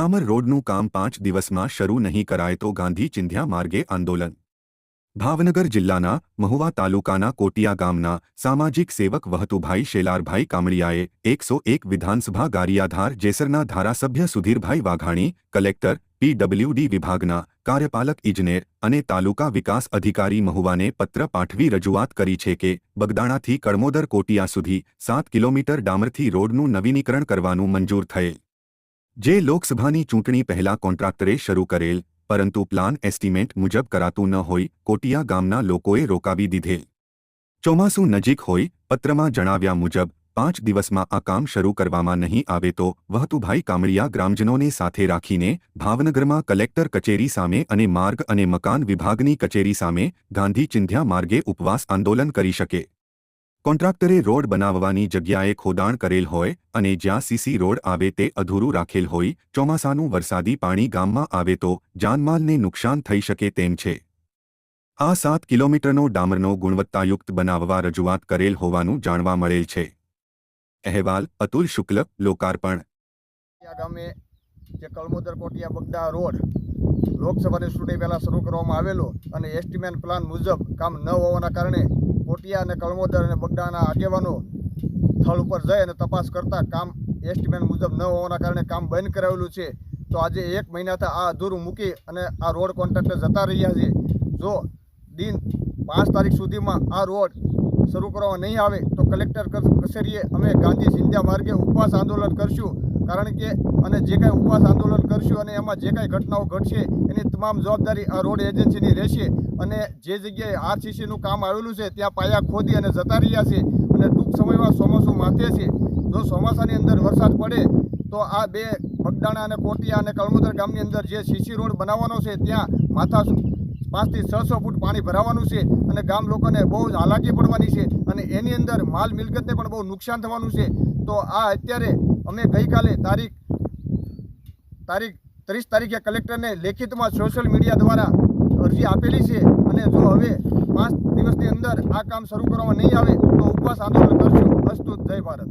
ડામર રોડનું કામ 5 દિવસમાં શરૂ નહીં કરાય તો ગાંધી ચિંધ્યા માર્ગે આંદોલન। ભાવનગર જિલ્લાના મહુવા તાલુકાના કોટિયા ગામના સામાજિક સેવક વહતુભાઈ શેલારભાઈ કામળિયાએ 101 વિધાનસભા ગારિયાધાર જેસરના ધારાસભ્ય સુધીરભાઈ વાઘાણી, કલેક્ટર, પીડબ્લ્યુડી વિભાગના કાર્યપાલક ઇજનેર અને તાલુકા વિકાસ અધિકારી મહુવાને પત્ર પાઠવી રજૂઆત કરી છે કે બગદાણાથી કળમોદર કોટિયા સુધી 7 કિલોમીટર ડામરથી રોડનું નવીનીકરણ કરવાનું મંજૂર થયેલ, જે લોકસભાની ચૂંટણી પહેલા કોન્ટ્રાક્ટરે શરૂ કરેલ, પરંતુ પ્લાન એસ્ટિમેટ મુજબ કરાતું ન હોય કોટિયા ગામના લોકોએ રોકાવી દીધેલ। ચોમાસું નજીક હોય પત્રમાં જણાવ્યા મુજબ 5 દિવસમાં આ કામ શરૂ કરવામાં નહીં આવે તો વહતુભાઈ કામળિયા ગ્રામજનોને સાથે રાખીને ભાવનગરમાં કલેક્ટર કચેરી સામે અને માર્ગ અને મકાન વિભાગની કચેરી સામે ગાંધી ચિંધ્યા માર્ગે ઉપવાસ આંદોલન કરી શકે। કોન્ટ્રાક્ટરે રોડ બનાવવાની જગ્યાએ ખોદાણ કરેલ હોય અને જ્યાં સીસી રોડ આવે તે અધૂરું રાખેલ હોય, ચોમાસાનું વરસાદી પાણી ગામમાં આવે તો જાનમાલને નુકસાન થઈ શકે તેમ છે। આ 7 કિલોમીટરનો ડામરનો ગુણવત્તાયુક્ત બનાવવા રજૂઆત કરેલ હોવાનું જાણવા મળેલ છે। અહેવાલ અતુલ શુક્લ, લોકાર્પણ। ગામે જે કળમોદર કોટિયા બગદા રોડ લોકસભાની ચૂંટણી પહેલાં શરૂ કરવામાં આવેલો અને એસ્ટિમેટ પ્લાન મુજબ કામ ન હોવાના કારણે કોટિયા અને કળમોદર અને બગદાના આગેવાનો સ્થળ ઉપર જઈ અને તપાસ કરતા કામ એસ્ટિમેટ મુજબ ન હોવાના કારણે કામ બંધ કરાવેલું છે। તો આજે 1 મહિનાથી આ અધૂરું મૂકી અને આ રોડ કોન્ટ્રાક્ટર જતા રહ્યા છે। જો દિન 5 તારીખ સુધીમાં આ રોડ શરૂ કરવામાં નહીં આવે તો કલેક્ટર કચેરીએ અમે ગાંધી ચિંધ્યા માર્ગે ઉપવાસ આંદોલન કરશું। કારણ કે અને જે કાંઈ ઉપવાસ આંદોલન કરશું અને એમાં જે કાંઈ ઘટનાઓ ઘટશે એની તમામ જવાબદારી આ રોડ એજન્સીની રહેશે। અને જે જગ્યાએ આરસીસીનું કામ આવેલું છે ત્યાં પાયા ખોદી અને જતા રહ્યા છે અને ટૂંક સમયમાં ચોમાસું માથે છે। જો ચોમાસાની અંદર વરસાદ પડે તો આ બે બગદાણા અને કોટિયા અને કળમોદર ગામની અંદર જે સીસી રોડ બનાવવાનો છે ત્યાં માથા 5 થી 600 ફૂટ પાણી ભરાવાનું છે અને ગામ લોકોને બહુ જ હાલાકી પડવાની છે અને એની અંદર માલ મિલકતને પણ બહુ નુકસાન થવાનું છે। તો આ અત્યારે અમે ગઈકાલે તારીખ 30 તારીખે કલેક્ટરને લેખિતમાં સોશિયલ મીડિયા દ્વારા અરજી આપેલી છે અને જો હવે 5 દિવસની અંદર આ કામ શરૂ કરવામાં નહીં આવે તો ઉપવાસ આંદોલન કરશું। અસ્તુ, જય ભારત।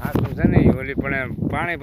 આ શું છે ને ઓલી પણ પાણી